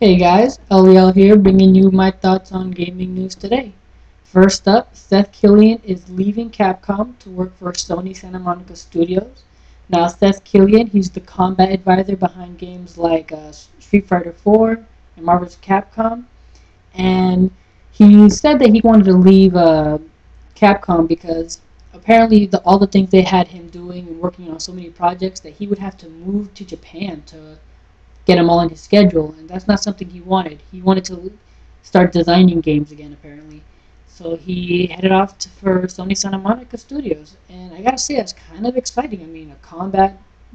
Hey guys, LEL here bringing you my thoughts on gaming news today. First up, Seth Killian is leaving Capcom to work for Sony Santa Monica Studios. Now Seth Killian, he's the combat advisor behind games like Street Fighter 4 and Marvel's Capcom. And he said that he wanted to leave Capcom because apparently all the things they had him doing and working on so many projects that he would have to move to Japan to get them all in his schedule, and that's not something he wanted. He wanted to start designing games again, apparently. So he headed off for Sony Santa Monica Studios, and I gotta say, that's kind of exciting. I mean,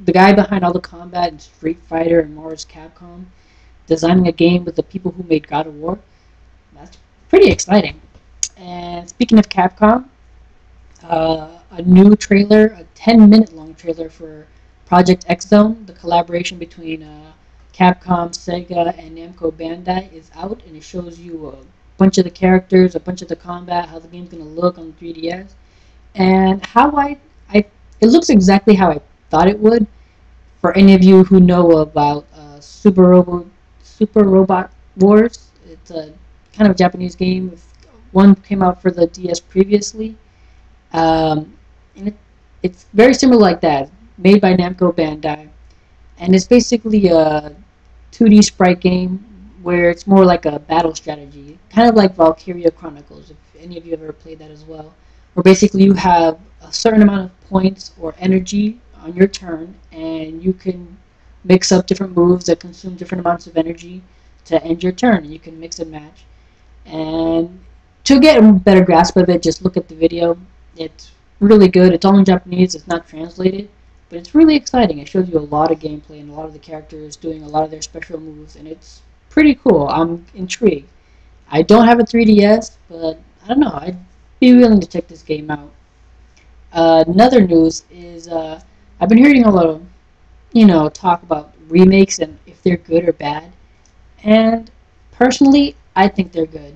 the guy behind all the combat in Street Fighter and Marvel's Capcom, designing a game with the people who made God of War, that's pretty exciting. And speaking of Capcom, a new trailer, a 10-minute long trailer for Project X Zone, the collaboration between Capcom, Sega, and Namco Bandai is out, and it shows you a bunch of the characters, a bunch of the combat, how the game's gonna look on the 3DS, and how it looks exactly how I thought it would. For any of you who know about Super Robot Wars, it's a kind of Japanese game. One came out for the DS previously, and it's very similar like that, made by Namco Bandai, and it's basically a 2D sprite game where it's more like a battle strategy, kind of like Valkyria Chronicles, if any of you have ever played that as well, where basically you have a certain amount of points or energy on your turn, and you can mix up different moves that consume different amounts of energy to end your turn, and you can mix and match. And to get a better grasp of it, just look at the video. It's really good. It's all in Japanese. It's not translated, but it's really exciting. It shows you a lot of gameplay and a lot of the characters doing a lot of their special moves, and it's pretty cool. I'm intrigued. I don't have a 3DS, but I don't know. I'd be willing to check this game out. Another news is I've been hearing a lot of talk about remakes and if they're good or bad, and personally, I think they're good.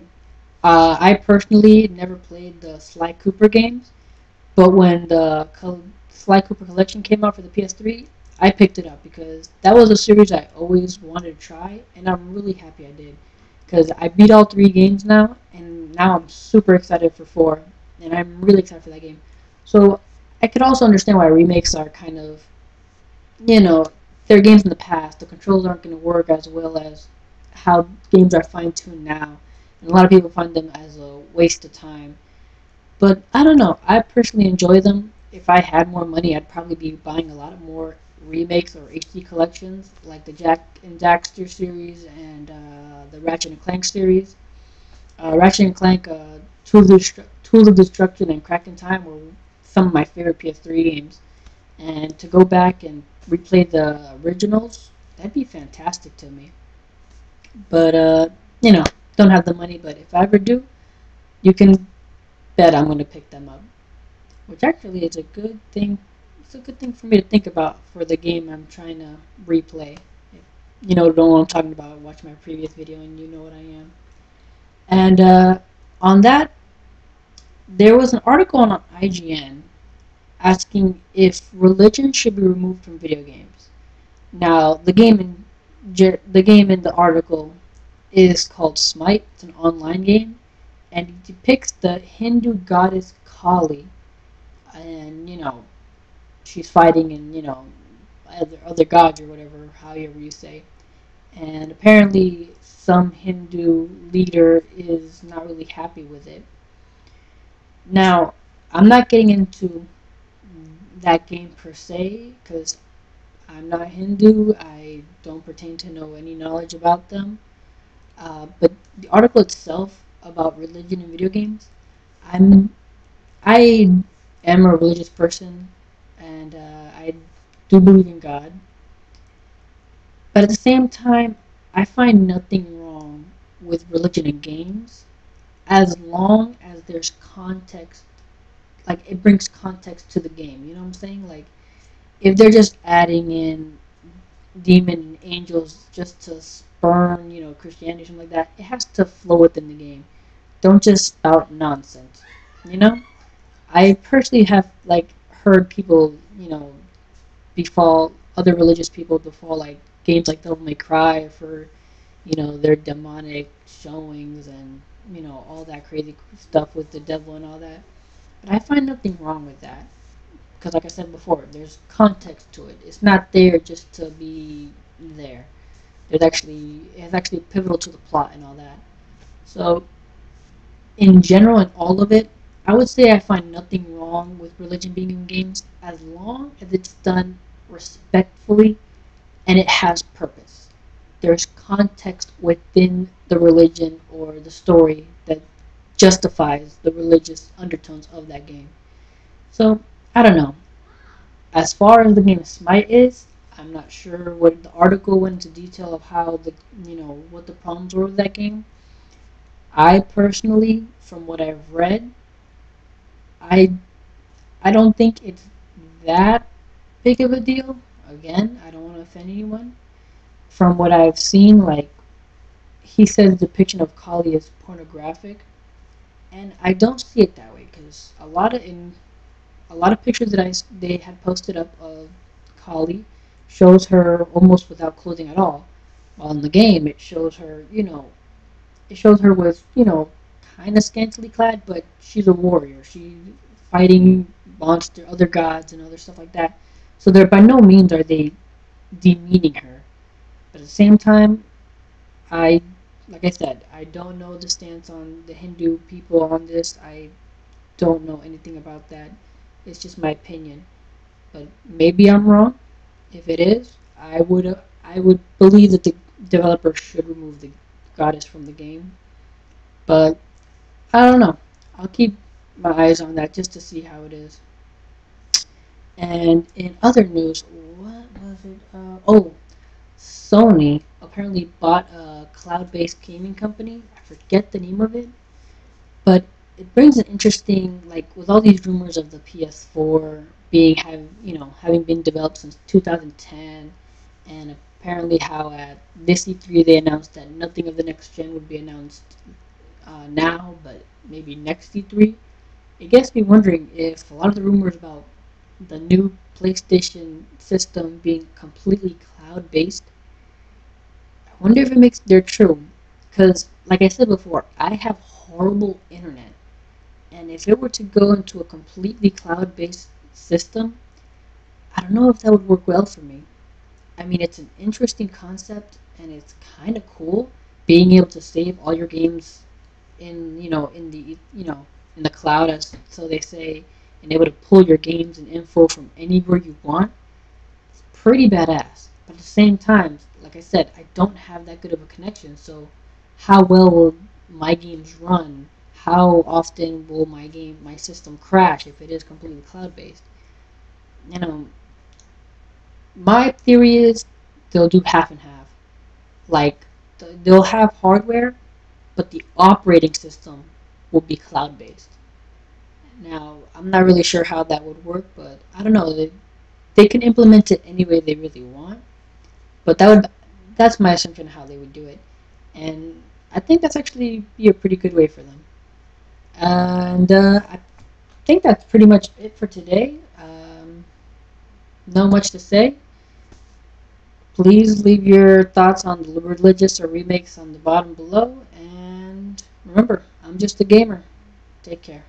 I personally never played the Sly Cooper games, but when the Sly Cooper Collection came out for the PS3, I picked it up because that was a series I always wanted to try, and I'm really happy I did. Because I beat all three games now, and now I'm super excited for 4, and I'm really excited for that game. So I could also understand why remakes are kind of, you know, they're games in the past. The controls aren't going to work as well as how games are fine-tuned now, and a lot of people find them as a waste of time. But I don't know. I personally enjoy them. If I had more money, I'd probably be buying a lot more remakes or HD collections, like the Jack and Daxter series and the Ratchet and Clank series. Ratchet and Clank, Tools of Destruction, and Crack in Time were some of my favorite PS3 games. And to go back and replay the originals, that'd be fantastic to me. But you know, don't have the money. But if I ever do, you can bet I'm going to pick them up. Which actually is a good thing. It's a good thing for me to think about for the game I'm trying to replay. If you know what I'm talking about, watch my previous video and you know what I am. And on that, there was an article on IGN asking if religion should be removed from video games. Now, the game in the article is called Smite. It's an online game, and it depicts the Hindu goddess Kali, and she's fighting and other gods or whatever, however you say. And apparently, some Hindu leader is not really happy with it. Now, I'm not getting into that game per se because I'm not Hindu. I don't pretend to know any knowledge about them. But the article itself about religion in video games, I'm I am a religious person, and I do believe in God. But at the same time, I find nothing wrong with religion in games as long as there's context, like it brings context to the game. You know what I'm saying? Like if they're just adding in demon and angels just to spurn, Christianity or something like that, it has to flow within the game. Don't just spout nonsense. You know? I personally have heard people, befall other religious people befall like games like Devil May Cry for their demonic showings and all that crazy stuff with the devil and all that. But I find nothing wrong with that because, like I said before, there's context to it. It's not there just to be there. It's actually pivotal to the plot and all that. So in general, in all of it, I would say I find nothing wrong with religion being in games as long as it's done respectfully and it has purpose. There's context within the religion or the story that justifies the religious undertones of that game. So, I don't know. As far as the game Smite is, I'm not sure what the article went into detail of how what the problems were with that game. I personally, from what I've read, I I don't think it's that big of a deal. Again, I don't want to offend anyone. From what I've seen, like he says, the depiction of Kali is pornographic, and I don't see it that way because a lot of pictures that they had posted up of Kali shows her almost without clothing at all. While in the game, it shows her, it shows her with, kind of scantily clad, but she's a warrior. She's fighting other gods, and other stuff like that. So they're by no means are they demeaning her. But at the same time, I, like I said, I don't know the stance on the Hindu people on this. I don't know anything about that. It's just my opinion. But maybe I'm wrong. If it is, I would believe that the developer should remove the goddess from the game. But I don't know. I'll keep my eyes on that just to see how it is. And in other news, what was it? Sony apparently bought a cloud-based gaming company. I forget the name of it, but it brings an interesting, like, with all these rumors of the PS4 having been developed since 2010, and apparently how at this E3 they announced that nothing of the next gen would be announced now, but maybe next E3. It gets me wondering if a lot of the rumors about the new PlayStation system being completely cloud-based, I wonder if it makes they're true. Because, like I said before, I have horrible internet. And if it were to go into a completely cloud-based system, I don't know if that would work well for me. I mean, it's an interesting concept, and it's kind of cool being able to save all your games in in the cloud, as so they say, and able to pull your games and info from anywhere you want. It's pretty badass. But at the same time, like I said, I don't have that good of a connection, so how well will my games run? How often will my system crash if it is completely cloud based? You know, my theory is they'll do half and half. Like they'll have hardware, but the operating system will be cloud based. Now, I'm not really sure how that would work, but I don't know. They can implement it any way they really want, but that's my assumption how they would do it, and I think that's actually be a pretty good way for them. And I think that's pretty much it for today. No much to say. Please leave your thoughts on the religious or remakes on the bottom below, and remember, I'm just a gamer. Take care.